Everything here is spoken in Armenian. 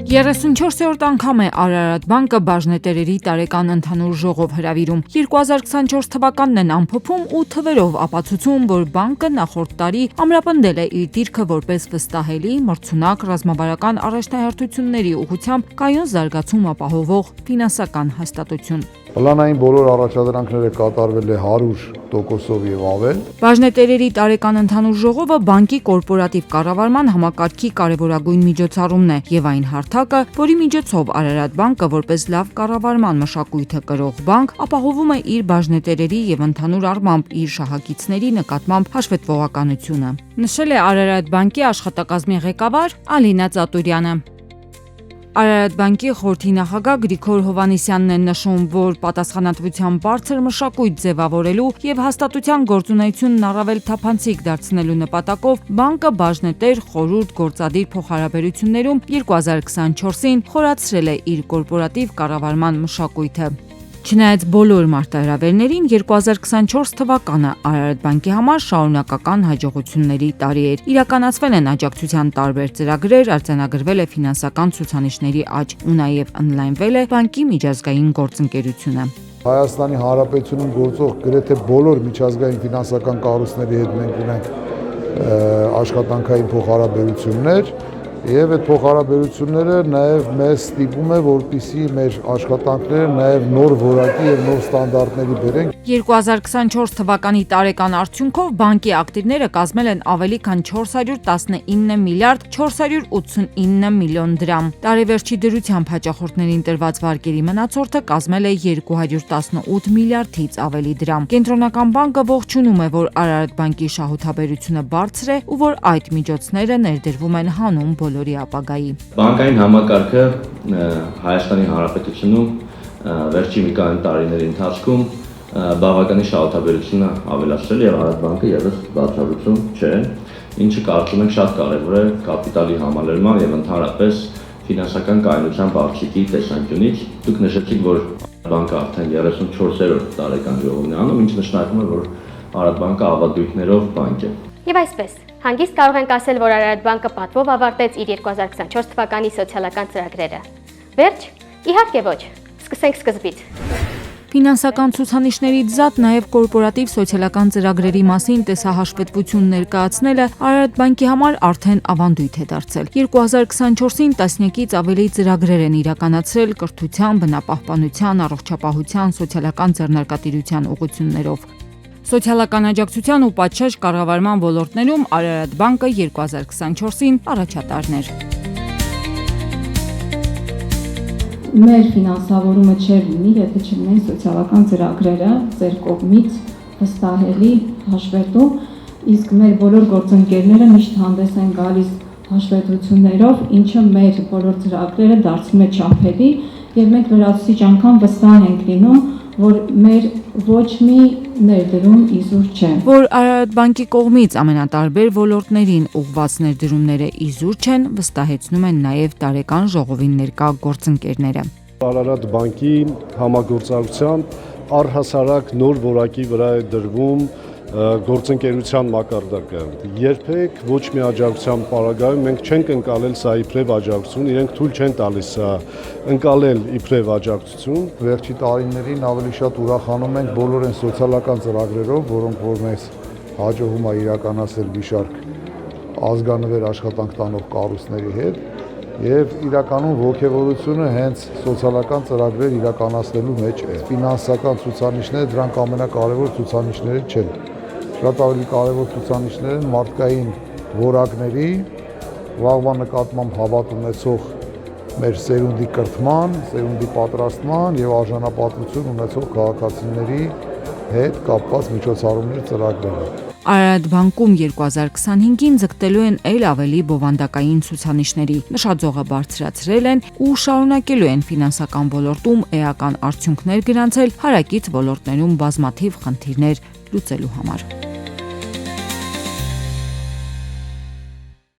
34-րդ անգամ է Արարատ բանկը բաժնետերերի տարեկան ընդհանուր ժողով հրավիրում։ 2024 թվականն են ամփոփում ու թվերով ապացուցում, որ բանկը նախորդ տարի ամրապնդել է իր դիրքը որպես վստահելի, մրցունակ, ռազմավարական առաջնահերթությունների ուղղությամբ կայուն զարգացում ապահովող ֆինանսական հաստատություն։ Պլանային բոլոր առաջադրանքները կատարվել է 100%-ով եւ ավել։ Բաժնետերերի տարեկան ընդհանուր ժողովը բանկի կորպորատիվ կառավարման համակարգի կարևորագույն միջոցառումն է եւ այն հարթակը, որի միջոցով Արարատ բանկը որպես լավ կառավարման մշակույթը կրող բանկ ապահովում է իր բաժնետերերի եւ ընդհանուր առմամբ իր շահագիցների նկատմամբ հաշվետվողականությունը։ Նշել է Արարատ բանկի աշխատակազմի ղեկավար Ալինա Ծատուրյանը։ Արարատ բանկի խորհրդի նախագահ Գրիգոր Հովհաննիսյանն է նշում, որ պատասխանատվության բարձր մշակույթ ձևավորելու եւ հաստատության գործունեությունն առավել թափանցիկ դարձնելու նպատակով բանկը բաժնետեր խորհուրդ գործադիր փոխհարաբերություններում 2024-ին խորացրել է իր կորպորատիվ կառավարման մշակույթը։ Չնայած բոլոր մարտահրավերներին 2024 թվականը Արարատ բանկի համար շարունակական հաջողությունների տարի էր։ Իրականացվել են աջակցության տարբեր ծրագրեր, արձանագրվել է ֆինանսական ցուցանիշների աճ ու նաև ընդլայնվել է բանկի միջազգային գործընկերությունը։ Հայաստանի Հանրապետությունում գործող գրեթե բոլոր միջազգային ֆինանսական կառույցների հետ մենք ունենք աշխատանքային փոխհարաբերություններ եւ այդ փոխհարաբերությունները նաեւ մեզ ստիպում է, որպեսզի մեր աշխատանքները նաեւ նոր որակի եւ նոր ստանդարտների բերենք։ 2024 թվականի տարեկան արդյունքով բանկի ակտիվները կազմել են ավելի քան 419 միլիարդ 489 միլիոն դրամ։ Տարեվերջի դրությամբ հաճախորդներին տրված վարկերի մնացորդը կազմել է 218 միլիարդից ավելի դրամ։ Կենտրոնական բանկը ողջունում է, որ Արարատ բանկի շահութաբերությունը բարձր է ու որ այդ միջոցները ներդրվում են հանուն բոլորի ապագայի։ Բանկային համակարգը Հայաստանի Հանրապետությունում վերջին մի քանի տարիների ընթացքում բավականին շահութաբերությունը ավելացրել եւ Արարատ բանկը եւս բացառություն չէ, ինչը կարծում եմ շատ կարեւոր է կապիտալի համալրման եւ ընդհանրապես ֆինանսական կայունության բարձրացի տեսանկյունից։ Դուք նշեցիք, որ բանկը արդեն 34-րդ տարեկան ժողովն է անում, ինչը նշանակում է, որ Արարատ բանկը ավանդույթներով բանկ է։ Եվ այսպես, հանգիստ կարող ենք ասել, որ Արարատ բանկը պատվով ավարտեց իր 2024 թվականի սոցիալական ծրագրերը։ Վերջ, իհարկե ոչ, սկսենք սկզբից։ Ֆինանսական ցուցանիշներից զատ նաև կորպորատիվ սոցիալական ծրագրերի մասին տեսահաշվետվություն ներկայացնելը Արարատ բանկի համար արդեն ավանդույթ է դարձել։ 2024-ին տասնյակից ավելի ծրագրեր են իրականացրել կրթության, բնապահպանության, առողջապահության, սոցիալական ձեռնարկատիրության ուղղություններով։ Սոցիալական աջակցության ու պատշաճ կառավարման ոլորտներում Արարատ բանկը 2024-ին առաջատարն էր։ Մեր ֆինանսավորումը չէր լինի, եթե չլինեն սոցիալական ծրագրերը ձեր կողմից վստահելի հաշվետու, իսկ մեր բոլոր գործընկերները միշտ հանդես են գալիս հաշվետվություններով, ինչը մեր բոլոր ծրագրերը դարձնում է չափելի, եւ մենք լրացուցիչ անգամ վստահ ենք լինում, որ մեր ոչ մի ներդրում իզուր չէ։ Որ Արարատ բանկի կողմից ամենատարբեր ոլորտներին ուղղված ներդրումները իզուր չեն, վստահեցնում են նաև տարեկան ժողովին ներկա գործընկերները։ Արարատ բանկի համագործակցությամբ առհասարակ նոր որակի վրա է դրվում գործընկերության մակարդակը։ Երբեք ոչ մի աջակցության պարագայում մենք չենք ընկալել սա իբրև աջակցություն, իրենք թույլ չեն տալիս սա ընկալել իբրև աջակցություն։ Վերջի տարիներին ավելի շատ ուրախանում ենք բոլոր այն սոցիալական ծրագրերով, որոնք որ մեզ հաջողում է իրականացնել մի շարք ազգանվեր աշխատանք տանող կառույցների հետ եւ իրականում ողջավորությունը հենց սոցիալական ծրագրեր իրականացնելու մեջ է։ Ֆինանսական ցուցանիշները դրանք ամենակարևոր ցուցանիշները չեն։ Շատ ավելի կարևոր ցուցանիշներ են մարդկային որակների, վաղվա նկատմամբ հավատ ունեցող մեր սերունդի կրթման, սերունդի պատրաստման եւ արժանապատվություն ունեցող քաղաքացիների հետ կապված միջոցառումների ծրագրերը։ Արարատ բանկում 2025-ին ձգտելու են այլ ավելի բովանդակային ցուցանիշների, նշաձողը բարձրացրել են ու շարունակելու են ֆինանսական ոլորտում էական արդյունքներ գրանցել հարակից ոլորտներում բազմաթիվ խնդիրներ լուծելու համար։